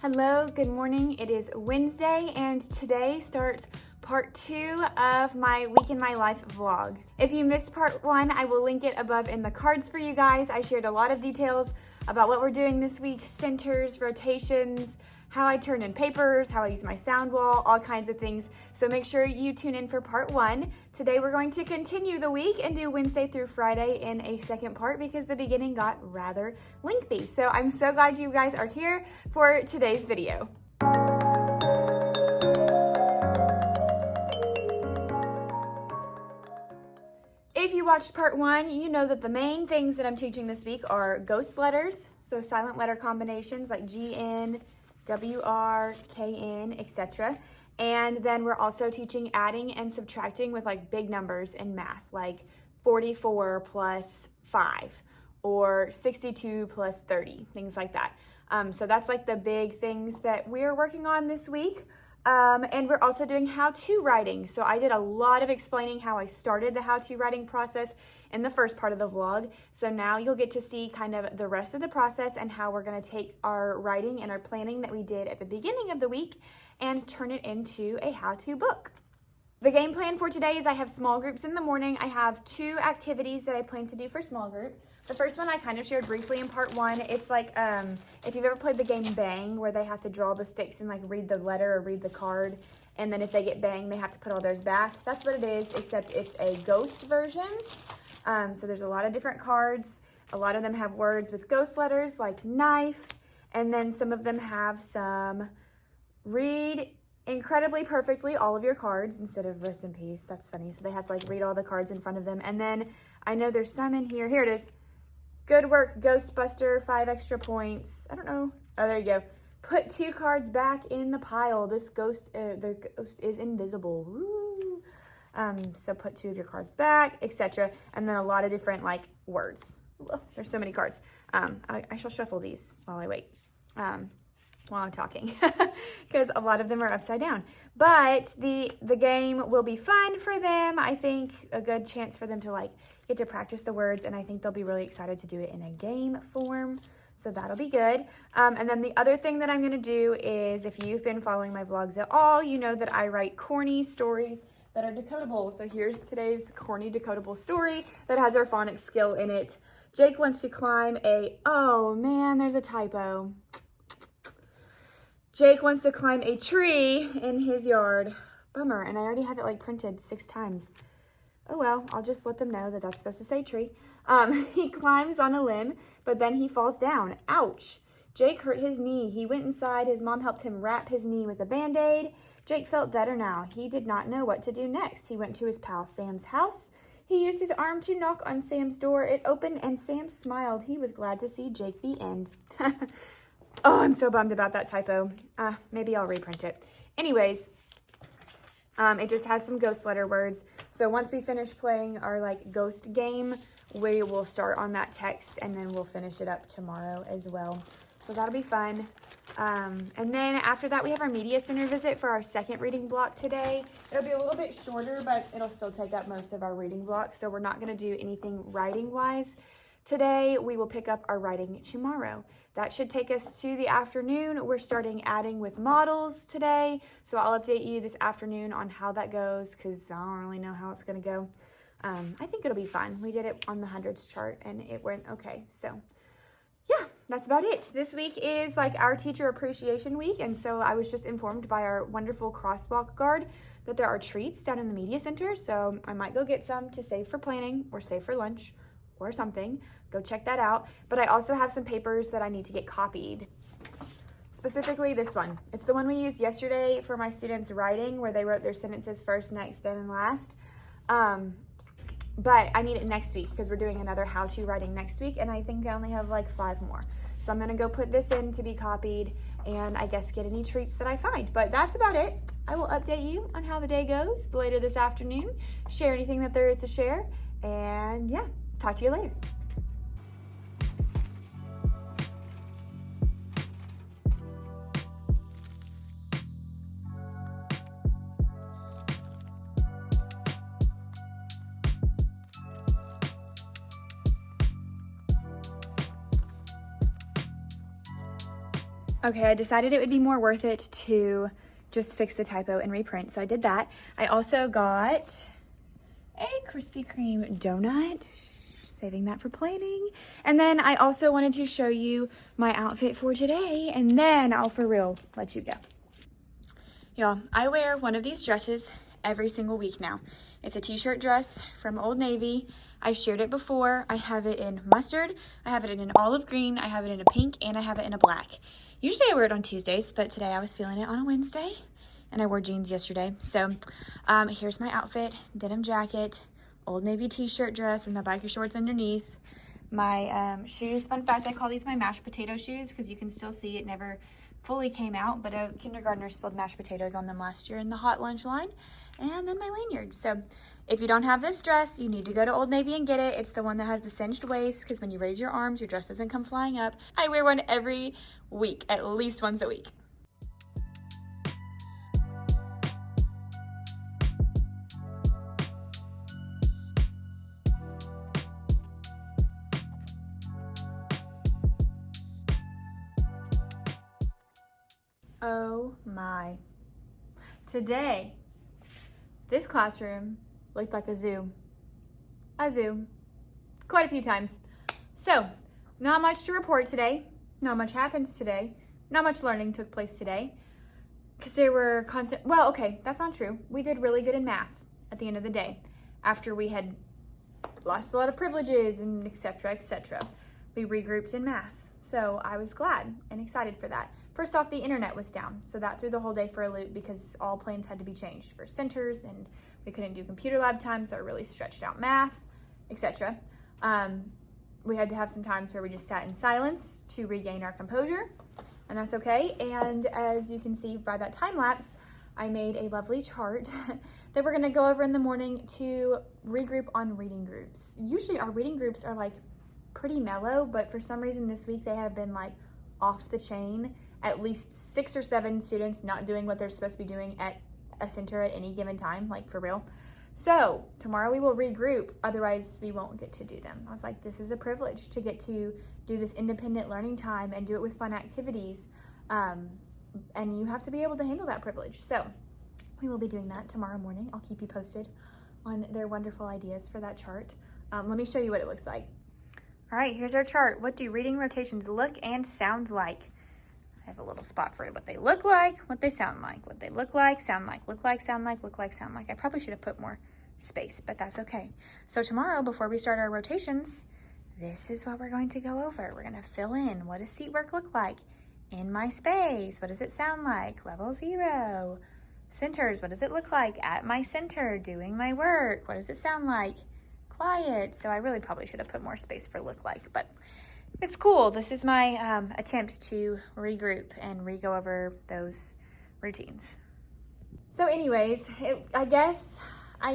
Hello, good morning. It is Wednesday and today starts part 2 of my week in my life vlog. If you missed part 1, I will link it above in the cards for you guys. I shared a lot of details about what we're doing this week, centers, rotations, how I turn in papers, how I use my sound wall, all kinds of things. So make sure you tune in for part 1. Today we're going to continue the week and do Wednesday through Friday in a second part because the beginning got rather lengthy. So I'm so glad you guys are here for today's video. If you watched part 1, you know that the main things that I'm teaching this week are ghost letters, so silent letter combinations like GN, WR, KN, etc. And then we're also teaching adding and subtracting with like big numbers in math, like 44 plus 5 or 62 plus 30, things like that. So that's like the big things that we're working on this week. And we're also doing how-to writing. So I did a lot of explaining how I started the how-to writing process in the first part of the vlog. So now you'll get to see kind of the rest of the process and how we're going to take our writing and our planning that we did at the beginning of the week and turn it into a how-to book. The game plan for today is I have small groups in the morning. I have 2 activities that I plan to do for small group. The first one I kind of shared briefly in part 1. It's like if you've ever played the game Bang, where they have to draw the sticks and like read the letter or read the card, and then if they get banged, they have to put all theirs back. That's what it is, except it's a ghost version. So there's a lot of different cards. A lot of them have words with ghost letters like knife, and then some of them have some read incredibly perfectly all of your cards instead of rest in peace. That's funny. So they have to like read all the cards in front of them. And then I know there's some in here. Here it is. Good work, Ghostbuster, 5 extra points. I don't know. Oh, there you go. Put 2 cards back in the pile. This ghost, the ghost is invisible. Woo. So put 2 of your cards back, etc. And then a lot of different like words. There's so many cards. I shall shuffle these while I wait. While I'm talking, because a lot of them are upside down. But the game will be fun for them. I think a good chance for them to like get to practice the words, and I think they'll be really excited to do it in a game form. So that'll be good. And then the other thing that I'm going to do is, if you've been following my vlogs at all, you know that I write corny stories that are decodable. So here's today's corny decodable story that has our phonics skill in it. Jake wants to climb oh man, there's a typo. Jake wants to climb a tree in his yard. Bummer, and I already have it like printed 6 times. Oh well, I'll just let them know that that's supposed to say tree. He climbs on a limb, but then he falls down. Ouch. Jake hurt his knee. He went inside. His mom helped him wrap his knee with a Band-Aid. Jake felt better now. He did not know what to do next. He went to his pal Sam's house. He used his arm to knock on Sam's door. It opened and Sam smiled. He was glad to see Jake. The end. Oh, I'm so bummed about that typo. Maybe I'll reprint it. Anyways, it just has some ghost letter words. So once we finish playing our like ghost game, we will start on that text and then we'll finish it up tomorrow as well. So that'll be fun. And then after that, we have our media center visit for our second reading block today. It'll be a little bit shorter, but it'll still take up most of our reading block. So we're not going to do anything writing wise today. We will pick up our writing tomorrow. That should take us to the afternoon. We're starting adding with models today. So I'll update you this afternoon on how that goes because I don't really know how it's going to go. I think it'll be fun. We did it on the hundreds chart and it went okay. So yeah, that's about it. This week is like our teacher appreciation week. And so I was just informed by our wonderful crosswalk guard that there are treats down in the media center. So I might go get some to save for planning or save for lunch or something. Go check that out. But I also have some papers that I need to get copied. Specifically this one. It's the one we used yesterday for my students' writing where they wrote their sentences first, next, then, and last. But I need it next week because we're doing another how-to writing next week, and I think I only have like 5 more. So I'm gonna go put this in to be copied and I guess get any treats that I find. But that's about it. I will update you on how the day goes later this afternoon, share anything that there is to share, and yeah, talk to you later. Okay, I decided it would be more worth it to just fix the typo and reprint, so I did that. I also got a Krispy Kreme donut, saving that for planning. And then I also wanted to show you my outfit for today, and then I'll for real let you go. Y'all, I wear one of these dresses every single week now. It's a t-shirt dress from Old Navy. I've shared it before. I have it in mustard, I have it in an olive green, I have it in a pink, and I have it in a black. Usually I wear it on Tuesdays, but today I was feeling it on a Wednesday, and I wore jeans yesterday. So here's my outfit: denim jacket, Old Navy t-shirt dress with my biker shorts underneath. My shoes, fun fact, I call these my mashed potato shoes because you can still see it never fully came out, but a kindergartner spilled mashed potatoes on them last year in the hot lunch line. And then my lanyard. So if you don't have this dress, you need to go to Old Navy and get it. It's the one that has the cinched waist, because when you raise your arms, your dress doesn't come flying up. I wear one every week, at least once a week. Oh my. Today, this classroom looked like a zoo. A zoo. Quite a few times. So, not much to report today. Not much happened today. Not much learning took place today. Because there were constant, well, okay, that's not true. We did really good in math at the end of the day. After we had lost a lot of privileges and et cetera, we regrouped in math. So I was glad and excited for that. First off, the internet was down, so that threw the whole day for a loop because all plans had to be changed for centers, and we couldn't do computer lab time, so it really stretched out math, etc. We had to have some times where we just sat in silence to regain our composure, and that's okay. And as you can see by that time lapse, I made a lovely chart that we're going to go over in the morning to regroup on reading groups. Usually our reading groups are like pretty mellow, but for some reason this week they have been like off the chain. At least 6 or 7 students not doing what they're supposed to be doing at a center at any given time, like for real. So tomorrow we will regroup, otherwise we won't get to do them. I was like, this is a privilege to get to do this independent learning time and do it with fun activities. And you have to be able to handle that privilege. So we will be doing that tomorrow morning. I'll keep you posted on their wonderful ideas for that chart. Let me show you what it looks like. All right, here's our chart. What do reading rotations look and sound like? I have a little spot for what they look like, what they sound like, what they look like, sound like, look like, sound like, look like, sound like. I probably should have put more space, but that's okay. So tomorrow, before we start our rotations, this is what we're going to go over. We're going to fill in, what does seat work look like? In my space, what does it sound like? Level 0. Centers, what does it look like? At my center, doing my work. What does it sound like? Quiet. So I really probably should have put more space for look like, but it's cool. This is my attempt to regroup and re-go over those routines. So anyways, I guess I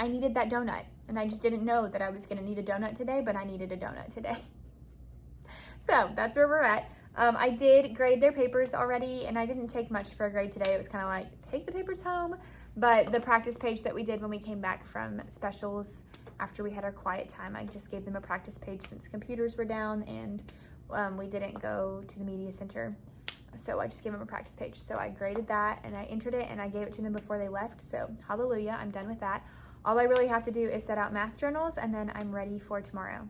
needed that donut, and I just didn't know that I was going to need a donut today, but I needed a donut today. So that's where we're at. I did grade their papers already, and I didn't take much for a grade today. It was kind of like, take the papers home. But the practice page that we did when we came back from specials after we had our quiet time, I just gave them a practice page since computers were down and we didn't go to the media center. So I just gave them a practice page. So I graded that and I entered it and I gave it to them before they left. So hallelujah, I'm done with that. All I really have to do is set out math journals and then I'm ready for tomorrow.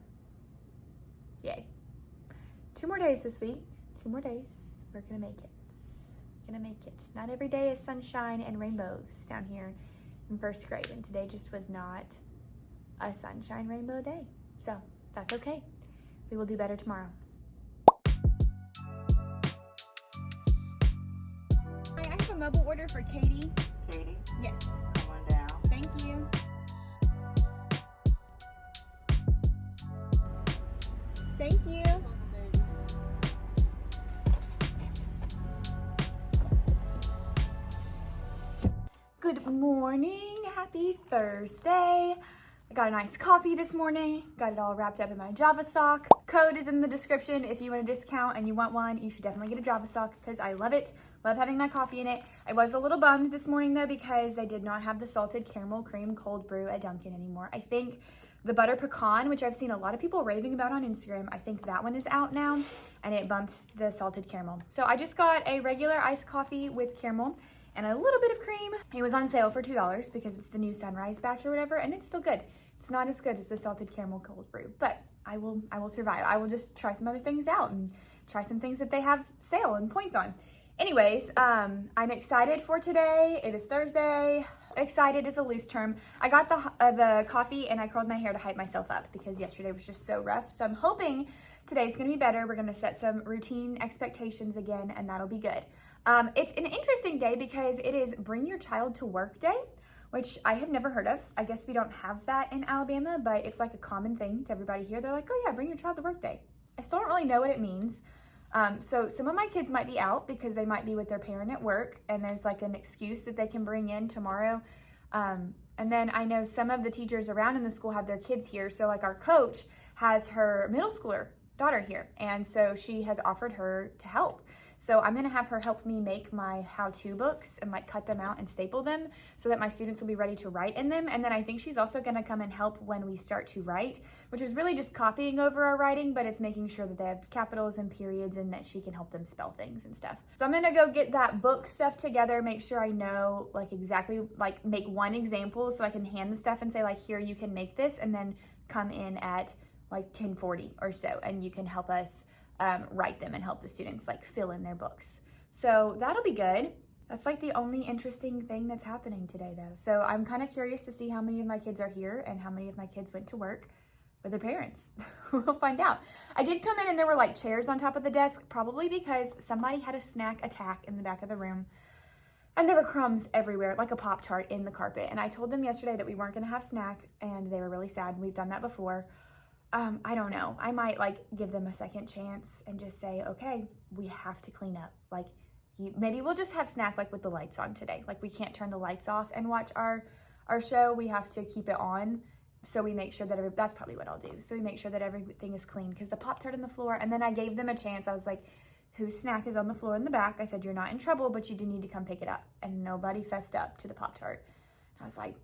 Yay. 2 more days this week. 2 more days. We're gonna make it. Gonna make it. Not every day is sunshine and rainbows down here in first grade, and today just was not a sunshine rainbow day. So that's okay. We will do better tomorrow. Hi, I have a mobile order for Katie. Katie? Yes. Come on down. Thank you. Thank you. Good morning. Happy Thursday. I got a nice coffee this morning. Got it all wrapped up in my Java sock. Code is in the description. If you want a discount and you want one, you should definitely get a Java sock because I love it. Love having my coffee in it. I was a little bummed this morning though because they did not have the salted caramel cream cold brew at Dunkin' anymore. I think the butter pecan, which I've seen a lot of people raving about on Instagram. I think that one is out now, and it bumped the salted caramel. So I just got a regular iced coffee with caramel and a little bit of cream. It was on sale for $2 because it's the new sunrise batch or whatever, and it's still good. It's not as good as the salted caramel cold brew, but I will survive. I will just try some other things out and try some things that they have sale and points on. Anyways, I'm excited for today. It is Thursday. Excited is a loose term. I got the coffee and I curled my hair to hype myself up because yesterday was just so rough. So I'm hoping today's gonna be better. We're gonna set some routine expectations again, and that'll be good. It's an interesting day because it is Bring Your Child to Work Day, which I have never heard of. I guess we don't have that in Alabama, but it's like a common thing to everybody here. They're like, oh yeah, bring your child to work day. I still don't really know what it means. So some of my kids might be out because they might be with their parent at work, and there's like an excuse that they can bring in tomorrow. And then I know some of the teachers around in the school have their kids here. So like our coach has her middle schooler daughter here, and so she has offered her to help. So I'm gonna have her help me make my how-to books and like cut them out and staple them so that my students will be ready to write in them. And then I think she's also gonna come and help when we start to write, which is really just copying over our writing, but it's making sure that they have capitals and periods and that she can help them spell things and stuff. So I'm gonna go get that book stuff together, make sure I know like exactly, like make one example so I can hand the stuff and say like, here, you can make this, and then come in at like 10:40 or so, and you can help us write them and help the students like fill in their books. So that'll be good. That's like the only interesting thing that's happening today though. So I'm kind of curious to see how many of my kids are here and how many of my kids went to work with their parents. We'll find out. I did come in and there were like chairs on top of the desk, probably because somebody had a snack attack in the back of the room. And there were crumbs everywhere, like a Pop-Tart in the carpet. And I told them yesterday that we weren't gonna have snack, and they were really sad. We've done that before. I don't know. I might like give them a second chance and just say, okay, we have to clean up. Like maybe we'll just have snack like with the lights on today. Like we can't turn the lights off and watch our show. We have to keep it on. So we make sure that that's probably what I'll do. So we make sure that everything is clean, because the Pop-Tart on the floor. And then I gave them a chance. I was like, whose snack is on the floor in the back? I said, you're not in trouble, but you do need to come pick it up. And nobody fessed up to the Pop-Tart. I was like,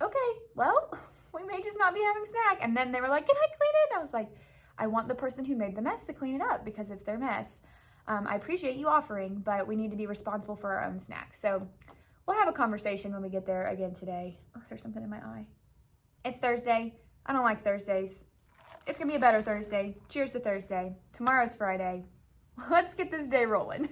okay, well, we may just not be having snack. And then they were like, can I clean it? And I was like, I want the person who made the mess to clean it up because it's their mess. I appreciate you offering, but we need to be responsible for our own snack. So we'll have a conversation when we get there again today. Oh, there's something in my eye. It's Thursday. I don't like Thursdays. It's gonna be a better Thursday. Cheers to Thursday. Tomorrow's Friday. Let's get this day rolling.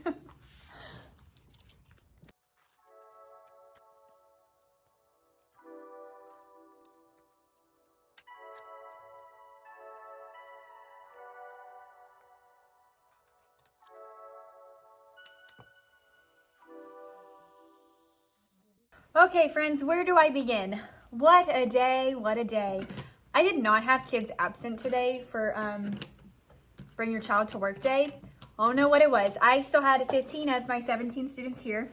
Okay, friends, where do I begin? What a day, what a day. I did not have kids absent today for Bring Your Child to Work Day. I don't know what it was. I still had 15 of my 17 students here.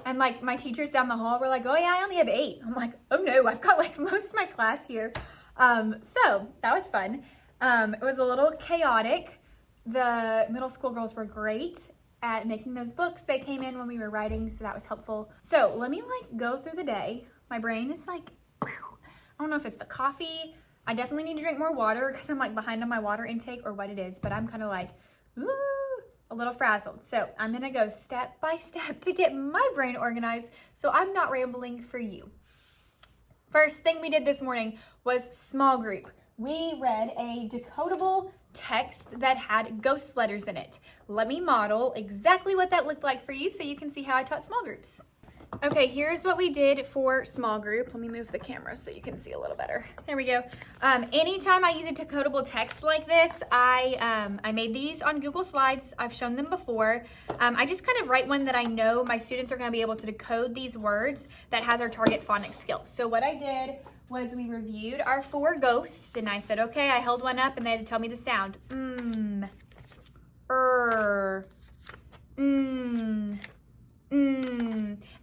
And like my teachers down the hall were like, oh yeah, I only have 8. I'm like, oh no, I've got like most of my class here. So that was fun. It was a little chaotic. The middle school girls were great at making those books. They came in when we were writing, so that was helpful. So let me like go through the day. My brain is like, I don't know if it's the coffee. I definitely need to drink more water because I'm like behind on my water intake or what it is, but I'm kind of like, ooh, a little frazzled. So I'm gonna go step by step to get my brain organized so I'm not rambling for you. First thing we did this morning was small group. We read a decodable text that had ghost letters in it. Let me model exactly what that looked like for you so you can see how I taught small groups. Okay, here's what we did for small group. Let me move the camera so you can see a little better. There we go. Anytime I use a decodable text like this, I made these on Google Slides. I've shown them before. I just kind of write one that I know my students are going to be able to decode these words that has our target phonics skill. So what I did was we reviewed our 4 ghosts, and I said, okay, I held one up and they had to tell me the sound.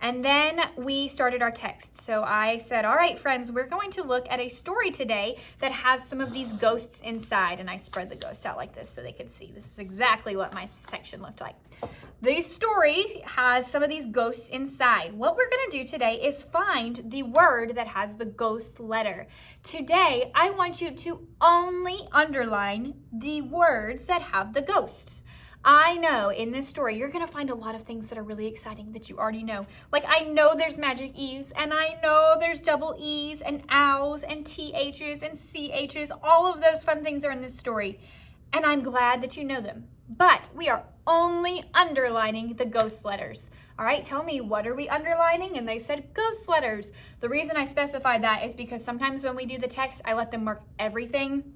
And then we started our text. So I said, all right, friends, we're going to look at a story today that has some of these ghosts inside. And I spread the ghosts out like this so they could see. This is exactly what my section looked like. the story has some of these ghosts inside. What we're gonna do today is find the word that has the ghost letter. Today, I want you to only underline the words that have the ghosts. I know in this story, you're gonna find a lot of things that are really exciting that you already know. Like I know there's magic E's, and I know there's double E's and owls and TH's and CH's. All of those fun things are in this story. And I'm glad that you know them. But we are only underlining the ghost letters. All right, tell me, what are we underlining? And they said ghost letters. The reason I specified that is because sometimes when we do the text, I let them mark everything.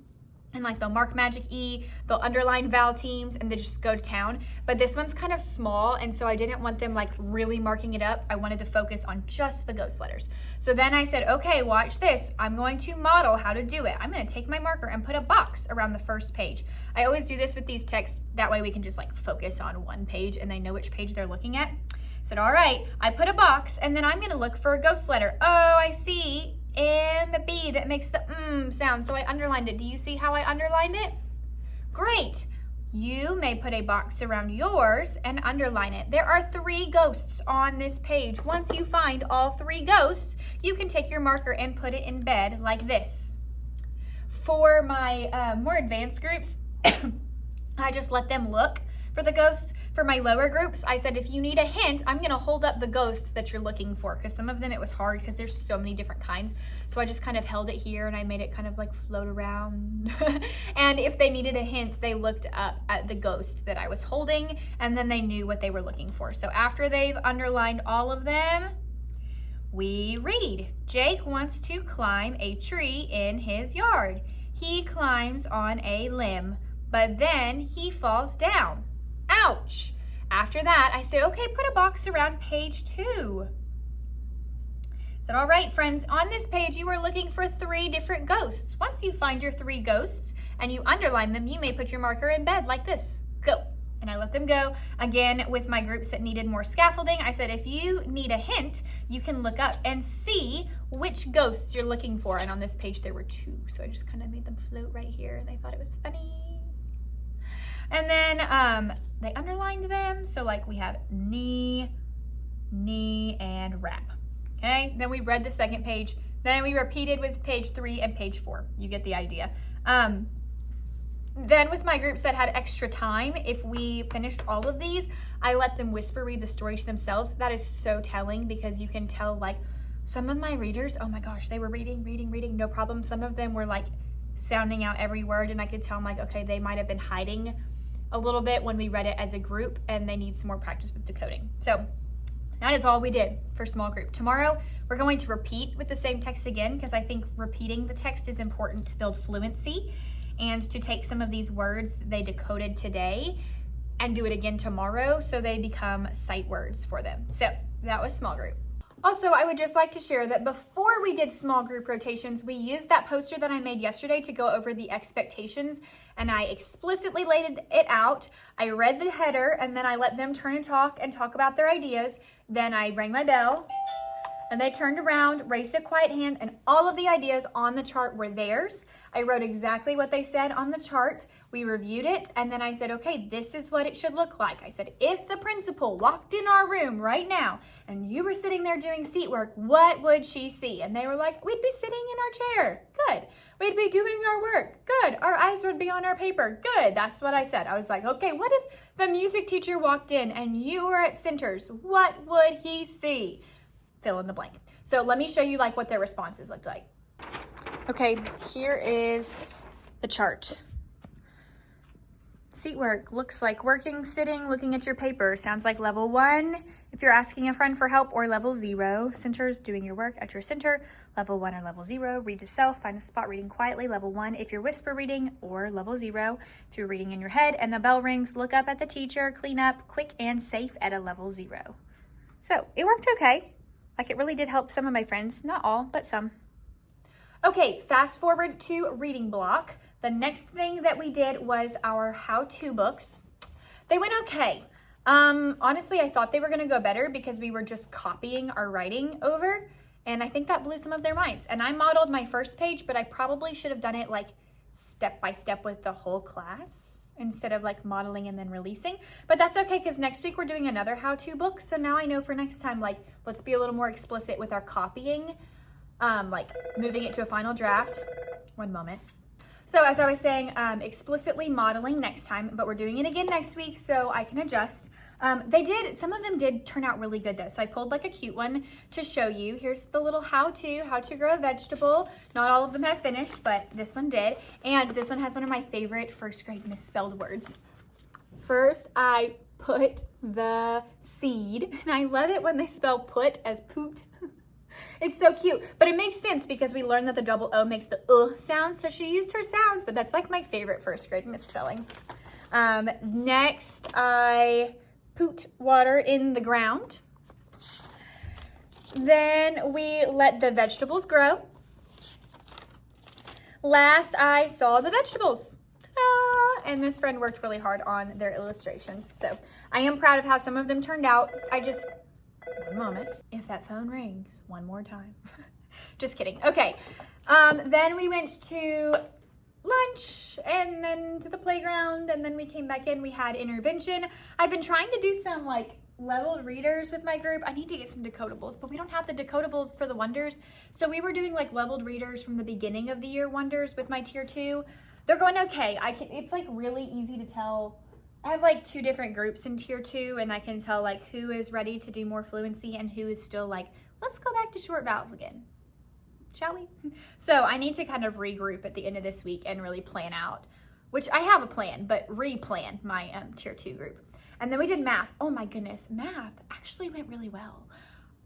And like they'll mark magic E, they'll underline vowel teams, and they just go to town. But this one's kind of small, and so I didn't want them like really marking it up. I wanted to focus on just the ghost letters. So then I said, okay, watch this. I'm going to model how to do it. I'm gonna take my marker and put a box around the first page. I always do this with these texts. That way we can just like focus on one page and they know which page they're looking at. I said, all right, I put a box, and then I'm gonna look for a ghost letter. Oh, I see. M-B that makes the sound. So I underlined it. Do you see how I underlined it? Great. You may put a box around yours and underline it. There are 3 ghosts on this page. Once you find all 3 ghosts, you can take your marker and put it in bed like this. For my more advanced groups, I just let them look for the ghosts. For my lower groups, I said, if you need a hint, I'm gonna hold up the ghosts that you're looking for, because some of them it was hard because there's so many different kinds. So I just kind of held it here and I made it kind of like float around. And if they needed a hint, they looked up at the ghost that I was holding, and then they knew what they were looking for. So after they've underlined all of them, we read. Jake wants to climb a tree in his yard. He climbs on a limb, but then he falls down. Ouch. After that, I say, okay, put a box around page 2. Is that all right, friends? On this page, you are looking for 3 different ghosts. Once you find your 3 ghosts and you underline them, you may put your marker in bed like this. Go. And I let them go. Again, with my groups that needed more scaffolding, I said, if you need a hint, you can look up and see which ghosts you're looking for. And on this page, there were 2. So I just kind of made them float right here, and they thought it was funny. And then they underlined them. So like we have knee, and wrap. Okay, then we read the second page. Then we repeated with page 3 and page 4. You get the idea. Then with my groups that had extra time, if we finished all of these, I let them whisper read the story to themselves. That is so telling, because you can tell like some of my readers, oh my gosh, they were reading, no problem. Some of them were like sounding out every word, and I could tell, I'm like, okay, they might have been hiding a little bit when we read it as a group, and they need some more practice with decoding. So that is all we did for small group. Tomorrow, we're going to repeat with the same text again, because I think repeating the text is important to build fluency and to take some of these words that they decoded today and do it again tomorrow so they become sight words for them. So that was small group. Also, I would just like to share that before we did small group rotations, we used that poster that I made yesterday to go over the expectations, and I explicitly laid it out. I read the header, and then I let them turn and talk about their ideas. Then I rang my bell, and they turned around, raised a quiet hand, and all of the ideas on the chart were theirs. I wrote exactly what they said on the chart. We reviewed it, and then I said, okay, this is what it should look like. I said, if the principal walked in our room right now and you were sitting there doing seat work, what would she see? And they were like, we'd be sitting in our chair. Good. We'd be doing our work. Good. Our eyes would be on our paper. Good. That's what I said. I was like, okay, what if the music teacher walked in and you were at Centers? What would he see? Fill in the blank. So let me show you like what their responses looked like. Okay, here is the chart. Seat work looks like working, sitting, looking at your paper. Sounds like level 1 if you're asking a friend for help, or level 0. Centers, doing your work at your center. Level 1 or level 0, read to self, find a spot reading quietly. Level 1 if you're whisper reading, or level 0 if you're reading in your head and the bell rings, look up at the teacher, clean up, quick and safe at a level 0. So it worked okay. Like it really did help some of my friends, not all, but some. Okay, fast forward to reading block. The next thing that we did was our how-to books. They went okay. Honestly, I thought they were gonna go better because we were just copying our writing over, and I think that blew some of their minds. And I modeled my first page, but I probably should have done it like step by step with the whole class. instead of like modeling and then releasing. But that's okay, because next week we're doing another how-to book. So now I know for next time, like, let's be a little more explicit with our copying, like moving it to a final draft. One moment. So as I was saying, explicitly modeling next time, but we're doing it again next week so I can adjust. Some of them did turn out really good though. So I pulled like a cute one to show you. Here's the little how to grow a vegetable. Not all of them have finished, but this one did. And this one has one of my favorite first grade misspelled words. First, I put the seed, and I love it when they spell put as poot. It's so cute, but it makes sense because we learned that the double O makes the sound, so she used her sounds, but that's like my favorite first grade misspelling. Next, I put water in the ground. Then we let the vegetables grow. Last, I saw the vegetables. And this friend worked really hard on their illustrations, so I am proud of how some of them turned out. One moment. If that phone rings one more time. Just kidding. Okay. Then we went to lunch and then to the playground, and then we came back in. We had intervention. I've been trying to do some like leveled readers with my group. I need to get some decodables, but we don't have the decodables for the wonders. So we were doing like leveled readers from the beginning of the year wonders with my tier 2. They're going okay. It's like really easy to tell. I have like 2 different groups in tier 2, and I can tell like who is ready to do more fluency and who is still like, let's go back to short vowels again, shall we? So I need to kind of regroup at the end of this week and really plan out, which I have a plan, but re-plan my tier 2 group. And then we did math. Oh my goodness, math actually went really well.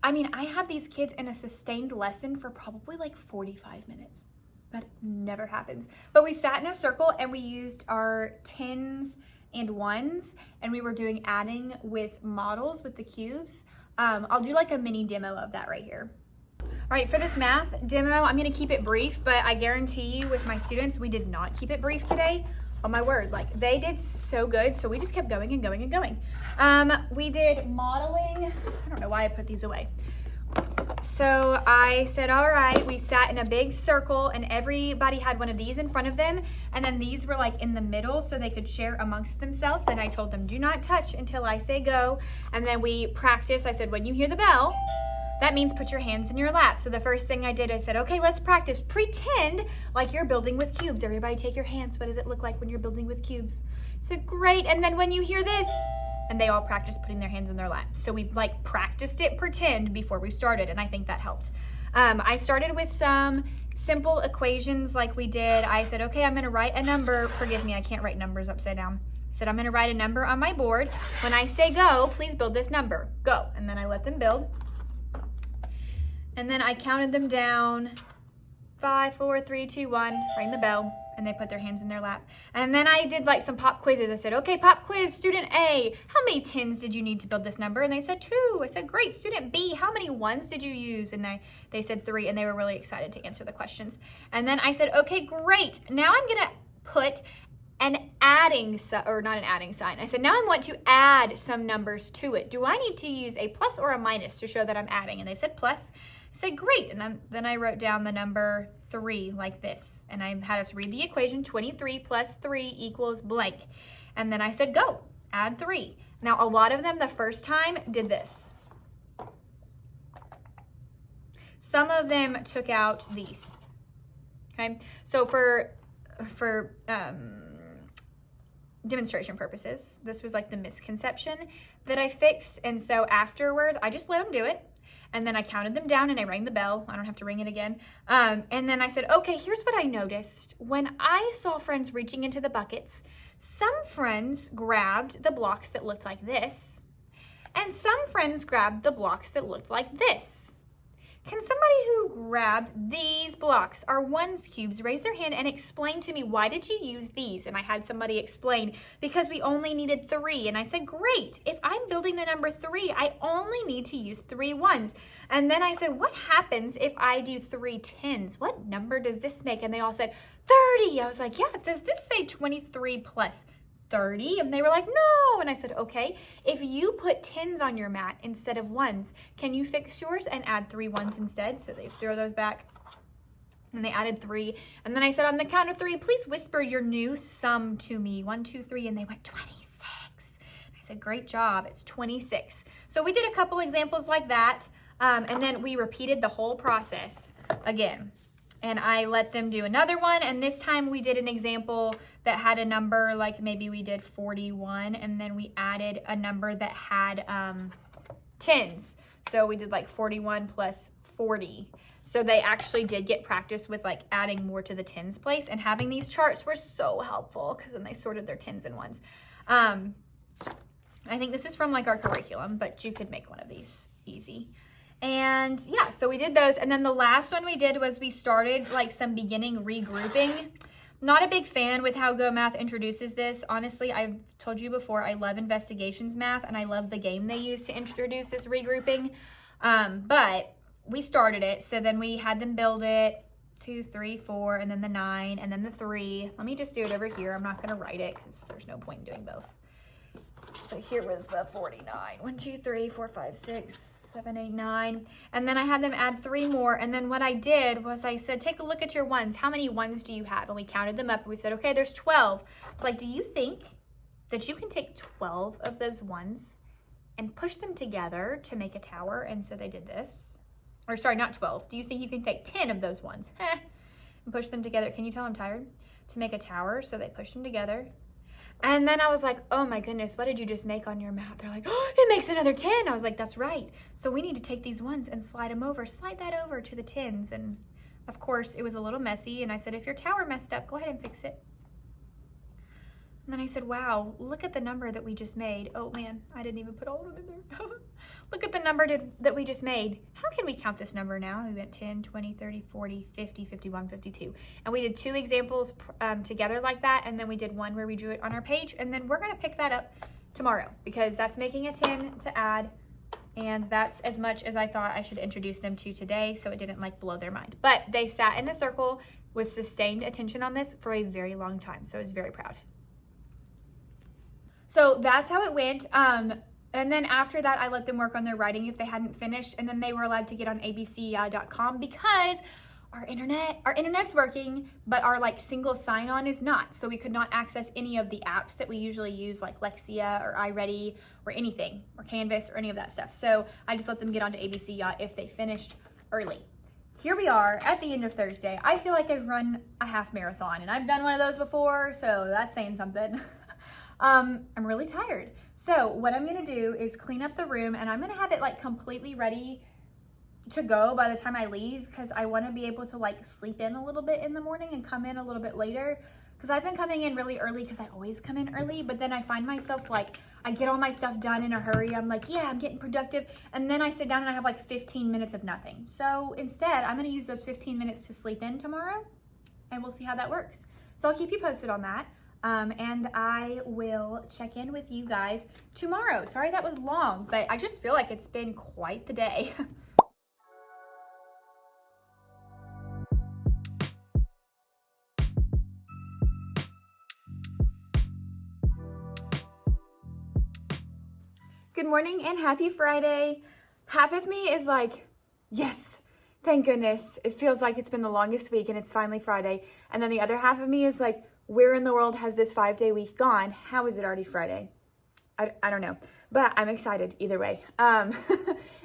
I mean, I had these kids in a sustained lesson for probably like 45 minutes. That never happens. But we sat in a circle and we used our 10s and 1s, and we were doing adding with models with the cubes. I'll do like a mini demo of that right here. All right, for this math demo, I'm gonna keep it brief, but I guarantee you with my students, we did not keep it brief today. Oh my word, like they did so good. So we just kept going and going and going. We did modeling. I don't know why I put these away. So I said, all right, we sat in a big circle and everybody had one of these in front of them. And then these were like in the middle so they could share amongst themselves. And I told them, do not touch until I say go. And then we practiced. I said, when you hear the bell, that means put your hands in your lap. So the first thing I did, I said, okay, let's practice. Pretend like you're building with cubes. Everybody take your hands. What does it look like when you're building with cubes? I said, great. And then when you hear this, and they all practiced putting their hands in their lap. So we like practiced it pretend before we started, and I think that helped. I started with some simple equations like we did. I said, okay, I'm gonna write a number. Forgive me, I can't write numbers upside down. I said, I'm gonna write a number on my board. When I say go, please build this number. Go. And then I let them build. And then I counted them down. 5, 4, 3, 2, 1, rang the bell, and they put their hands in their lap. And then I did like some pop quizzes. I said, okay, pop quiz, student A, how many 10s did you need to build this number? And they said 2. I said, great. Student B, how many 1s did you use? And they said 3, and they were really excited to answer the questions. And then I said, okay, great. Now I'm gonna put an adding, or not an adding sign. I said, now I want to add some numbers to it. Do I need to use a plus or a minus to show that I'm adding? And they said plus. I said, great. And then I wrote down the number 3 like this. And I had us read the equation, 23 plus 3 equals blank. And then I said, go, add 3. Now, a lot of them the first time did this. Some of them took out these, okay? So for demonstration purposes, this was like the misconception that I fixed. And so afterwards, I just let them do it. And then I counted them down and I rang the bell. I don't have to ring it again. And then I said, okay, here's what I noticed. When I saw friends reaching into the buckets, some friends grabbed the blocks that looked like this, and some friends grabbed the blocks that looked like this. Can somebody who grabbed these blocks, our 1s cubes, raise their hand and explain to me, why did you use these? And I had somebody explain, because we only needed 3. And I said, great, if I'm building the number 3, I only need to use 3 1s. And then I said, what happens if I do 3 10s? What number does this make? And they all said, 30. I was like, yeah, does this say 23 plus 30? And they were like, no. And I said, okay, if you put 10s on your mat instead of 1s, can you fix yours and add 3 1s instead? So they throw those back. And they added 3. And then I said, on the count of 3, please whisper your new sum to me. 1, 2, 3. And they went, 26. I said, great job. It's 26. So we did a couple examples like that. And then we repeated the whole process again. And I let them do another one. And this time we did an example that had a number, like maybe we did 41. And then we added a number that had tens. So we did like 41 plus 40. So they actually did get practice with like adding more to the tens place, and having these charts were so helpful because then they sorted their tens and ones. I think this is from like our curriculum, but you could make one of these easy. And yeah, so we did those. And then the last one we did was we started like some beginning regrouping. Not a big fan with how Go Math introduces this. Honestly, I've told you before, I love investigations math and I love the game they use to introduce this regrouping. But we started it, so then we had them build it, 2, 3, 4, and then the 9, and then the 3. Let me just do it over here. I'm not gonna write it because there's no point in doing both. So here was the 49. 1, 2, 3, 4, 5, 6, 7, 8, 9. And then I had them add 3 more. And then what I did was I said, take a look at your ones. How many ones do you have? And we counted them up and we said, okay, there's 12. It's like, do you think that you can take 12 of those ones and push them together to make a tower? And so they did this. Or sorry, not 12. Do you think you can take 10 of those ones? And push them together. Can you tell I'm tired? To make a tower. So they pushed them together. And then I was like, oh my goodness, what did you just make on your map? They're like, oh, it makes another 10. I was like, that's right. So we need to take these ones and slide them over. Slide that over to the 10s. And of course, it was a little messy. And I said, if your tower messed up, go ahead and fix it. And then I said, wow, look at the number that we just made. Oh man, I didn't even put all of them in there. Look at the number that we just made. How can we count this number now? We went 10, 20, 30, 40, 50, 51, 52. And we did 2 examples together like that. And then we did one where we drew it on our page. And then we're gonna pick that up tomorrow because that's making a 10 to add. And that's as much as I thought I should introduce them to today, so it didn't like blow their mind. But they sat in a circle with sustained attention on this for a very long time. So I was very proud. So that's how it went. And then after that, I let them work on their writing if they hadn't finished. And then they were allowed to get on abci.com because our internet's working, but our like single sign-on is not. So we could not access any of the apps that we usually use, like Lexia or iReady or anything, or Canvas or any of that stuff. So I just let them get onto ABC Yacht if they finished early. Here we are at the end of Thursday. I feel like I've run a half marathon and I've done one of those before, so that's saying something. I'm really tired. So what I'm gonna do is clean up the room, and I'm gonna have it like completely ready to go by the time I leave, because I wanna be able to like sleep in a little bit in the morning and come in a little bit later, because I've been coming in really early because I always come in early, but then I find myself like, I get all my stuff done in a hurry. I'm like, yeah, I'm getting productive. And then I sit down and I have like 15 minutes of nothing. So instead, I'm gonna use those 15 minutes to sleep in tomorrow, and we'll see how that works. So I'll keep you posted on that. And I will check in with you guys tomorrow. Sorry that was long, but I just feel like it's been quite the day. Good morning and happy Friday. Half of me is like, yes, thank goodness. It feels like it's been the longest week and it's finally Friday. And then the other half of me is like, where in the world has this 5-day week gone? How is it already Friday? I don't know, but I'm excited either way.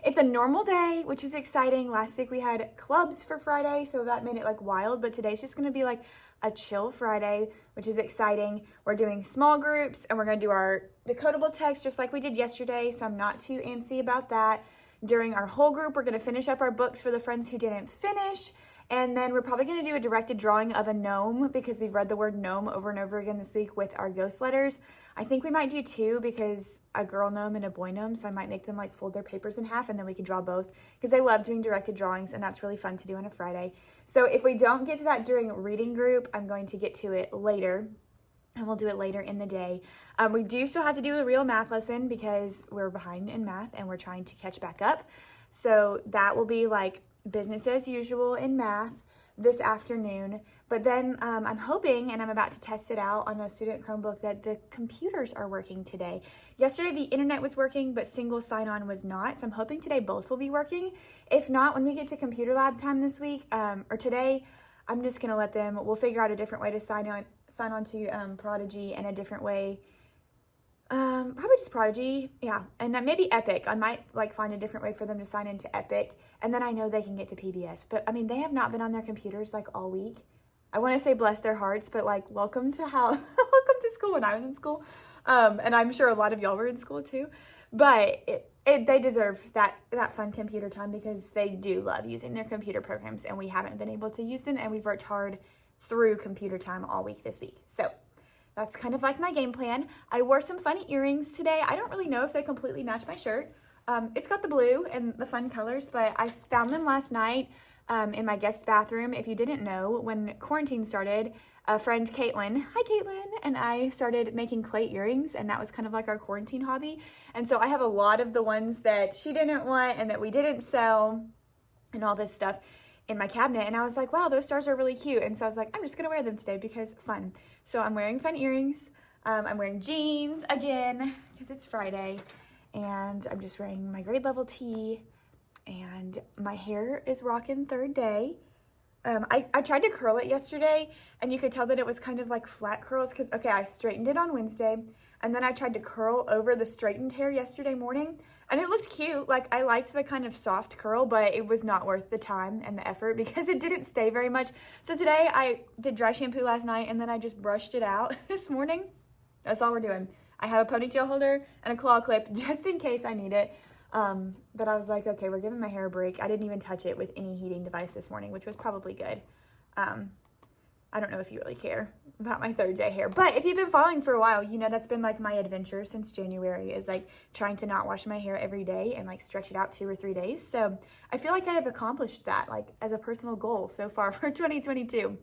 It's a normal day, which is exciting. Last week we had clubs for Friday, so that made it like wild, but today's just gonna be like a chill Friday, which is exciting. We're doing small groups and we're gonna do our decodable text just like we did yesterday, so I'm not too antsy about that. During our whole group, we're gonna finish up our books for the friends who didn't finish. And then we're probably going to do a directed drawing of a gnome because we've read the word gnome over and over again this week with our ghost letters. I think we might do 2 because a girl gnome and a boy gnome. So I might make them like fold their papers in half and then we can draw both because I love doing directed drawings and that's really fun to do on a Friday. So if we don't get to that during reading group, I'm going to get to it later and we'll do it later in the day. We do still have to do a real math lesson because we're behind in math and we're trying to catch back up. So that will be like business as usual in math this afternoon. But then I'm hoping, and I'm about to test it out on a student Chromebook, that the computers are working today. Yesterday the internet was working, but single sign-on was not. So I'm hoping today both will be working. If not, when we get to computer lab time this week, or today, I'm just gonna let them, we'll figure out a different way to sign on to Prodigy, and a different way, probably just Prodigy, yeah, and then maybe Epic. I might like find a different way for them to sign into Epic, and then I know they can get to PBS. But I mean, they have not been on their computers like all week. I want to say bless their hearts, but like welcome to welcome to school when I was in school, and I'm sure a lot of y'all were in school too. But they deserve that fun computer time, because they do love using their computer programs, and we haven't been able to use them, and we've worked hard through computer time all week this week. So that's kind of like my game plan. I wore some funny earrings today. I don't really know if they completely match my shirt. It's got the blue and the fun colors, but I found them last night in my guest bathroom. If you didn't know, when quarantine started, a friend, Caitlin, hi Caitlin, and I started making clay earrings, and that was kind of like our quarantine hobby. And so I have a lot of the ones that she didn't want and that we didn't sell and all this stuff in my cabinet, and I was like, wow, those stars are really cute. And so I was like, I'm just gonna wear them today because fun. So I'm wearing fun earrings. I'm wearing jeans again because it's Friday, and I'm just wearing my grade level tee, and my hair is rocking third day. I tried to curl it yesterday, and you could tell that it was kind of like flat curls because, okay, I straightened it on Wednesday, and then I tried to curl over the straightened hair yesterday morning, and it looked cute. Like, I liked the kind of soft curl, but it was not worth the time and the effort because it didn't stay very much. So today I did dry shampoo last night, and then I just brushed it out this morning. That's all we're doing. I have a ponytail holder and a claw clip just in case I need it. But I was like, okay, we're giving my hair a break. I didn't even touch it with any heating device this morning, which was probably good. I don't know if you really care about my third day hair, but if you've been following for a while, you know that's been like my adventure since January, is like trying to not wash my hair every day and like stretch it out 2 or 3 days. So I feel like I have accomplished that like as a personal goal so far for 2022.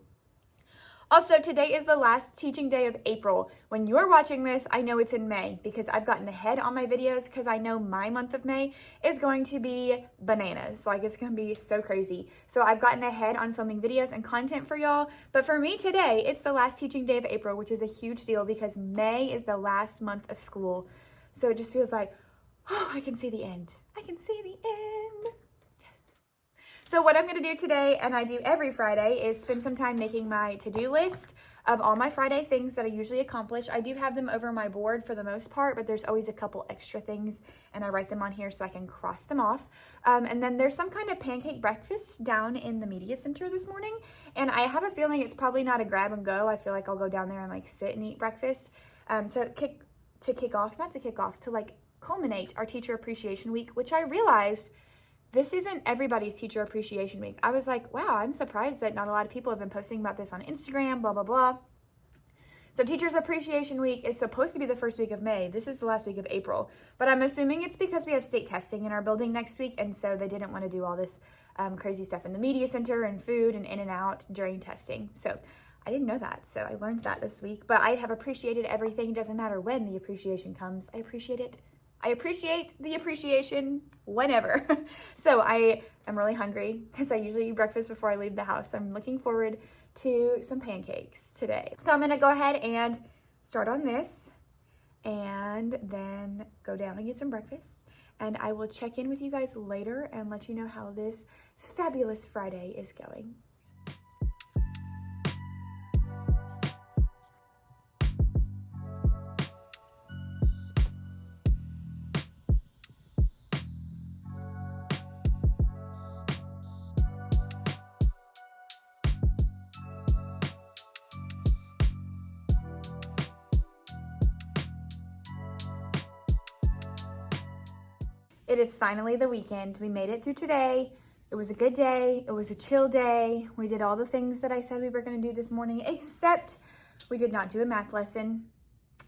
Also, today is the last teaching day of April. When you're watching this, I know it's in May because I've gotten ahead on my videos because I know my month of May is going to be bananas. Like, it's going to be so crazy. So I've gotten ahead on filming videos and content for y'all. But for me today, it's the last teaching day of April, which is a huge deal because May is the last month of school. So it just feels like, oh, I can see the end. I can see the end. So what I'm going to do today, and I do every Friday, is spend some time making my to-do list of all my Friday things that I usually accomplish. I do have them over my board for the most part, but there's always a couple extra things, and I write them on here so I can cross them off. And then there's some kind of pancake breakfast down in the media center this morning, and I have a feeling it's probably not a grab and go. I feel like I'll go down there and like sit and eat breakfast to like culminate our Teacher Appreciation Week, which I realized this isn't everybody's Teacher Appreciation Week. I was like, wow, I'm surprised that not a lot of people have been posting about this on Instagram, blah, blah, blah. So Teachers Appreciation Week is supposed to be the first week of May. This is the last week of April. But I'm assuming it's because we have state testing in our building next week, and so they didn't want to do all this crazy stuff in the media center and food and in and out during testing. So I didn't know that, so I learned that this week. But I have appreciated everything. Doesn't matter when the appreciation comes. I appreciate it. I appreciate the appreciation whenever. So I am really hungry because I usually eat breakfast before I leave the house. I'm looking forward to some pancakes today. So I'm gonna go ahead and start on this and then go down and get some breakfast. And I will check in with you guys later and let you know how this fabulous Friday is going. It is finally the weekend. We made it through today. It was a good day. It was a chill day. We did all the things that I said we were going to do this morning, except we did not do a math lesson.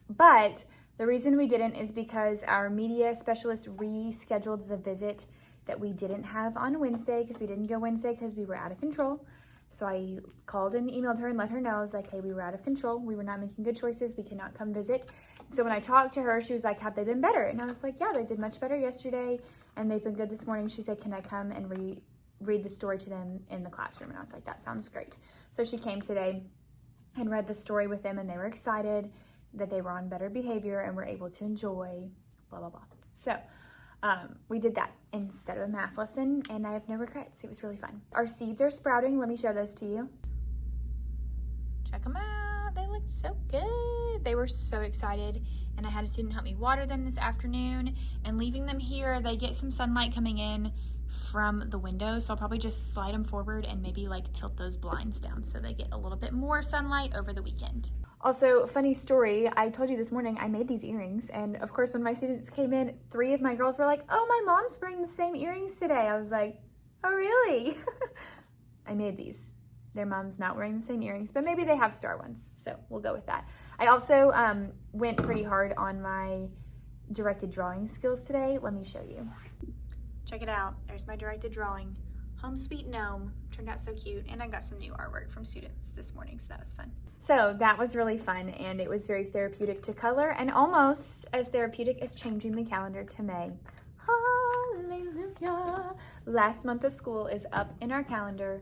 But the reason we didn't is because our media specialist rescheduled the visit that we didn't have on Wednesday, because we didn't go Wednesday because we were out of control. So I called and emailed her and let her know. I was like, hey, we were out of control. We were not making good choices. We cannot come visit. So when I talked to her, she was like, have they been better? And I was like, yeah, they did much better yesterday, and they've been good this morning. She said, can I come and read the story to them in the classroom? And I was like, that sounds great. So she came today and read the story with them, and they were excited that they were on better behavior and were able to enjoy blah, blah, blah. So we did that instead of a math lesson, and I have no regrets. It was really fun. Our seeds are sprouting. Let me show those to you. Check them out. They look so good. They were so excited, and I had a student help me water them this afternoon. And leaving them here, they get some sunlight coming in from the window, so I'll probably just slide them forward and maybe like tilt those blinds down so they get a little bit more sunlight over the weekend. Also, funny story, I told you this morning I made these earrings, and of course when my students came in, 3 of my girls were like, oh, my mom's wearing the same earrings today. I was like, oh really? I made these. Their mom's not wearing the same earrings, but maybe they have star ones, so we'll go with that. I also went pretty hard on my directed drawing skills today. Let me show you. Check it out. There's my directed drawing. Home Sweet Gnome. Turned out so cute. And I got some new artwork from students this morning, so that was fun. So that was really fun, and it was very therapeutic to color, and almost as therapeutic as changing the calendar to May. Hallelujah. Last month of school is up in our calendar.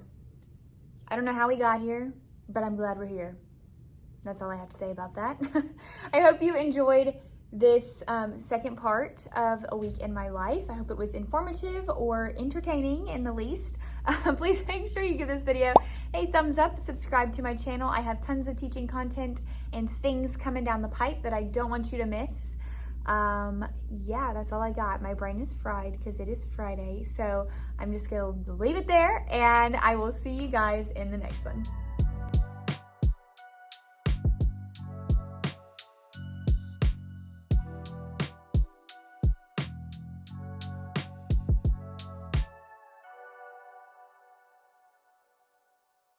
I don't know how we got here, but I'm glad we're here. That's all I have to say about that. I hope you enjoyed this second part of A Week in My Life. I hope it was informative or entertaining in the least. Please make sure you give this video a thumbs up, subscribe to my channel. I have tons of teaching content and things coming down the pipe that I don't want you to miss. Yeah, that's all I got. My brain is fried because it is Friday, so I'm just gonna leave it there, and I will see you guys in the next one.